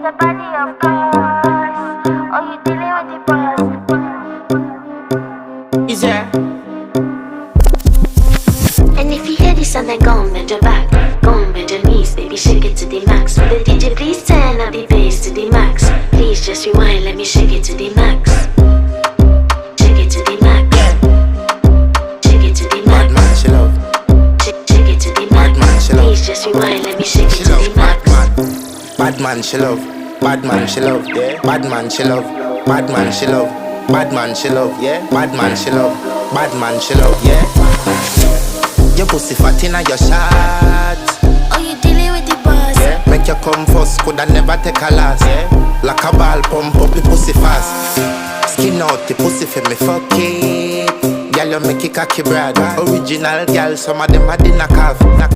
your body, of course. Oh, you dealing with the boss. Is there? And if you hear this and then go on, bend your back, go on, bend your knees, baby, shake it to the max. With the DJ, please turn up the bass to the max. Please just rewind, let me shake it to the max. Shake it to the max. Shake it to the Bad max. man, she love. Shake it to the Bad man, max. she love. Please just rewind, let me shake it She to love. the Bad max. man. Bad man, she love. Bad man, she love. Yeah. Bad man, she love. Bad man, she love. Bad man, she love. Yeah. Bad man, she love. Bad man, she love. Yeah. Your pussy fat inna your shot. Oh, you dealing with the boss. Yeah. Make you come first, coulda never take a last. Yeah. Like a ball pump up the pussy fast. Skin out the pussy for me fuck it. Girl, you make it cocky brad. Original girl, some of them a dinner calf.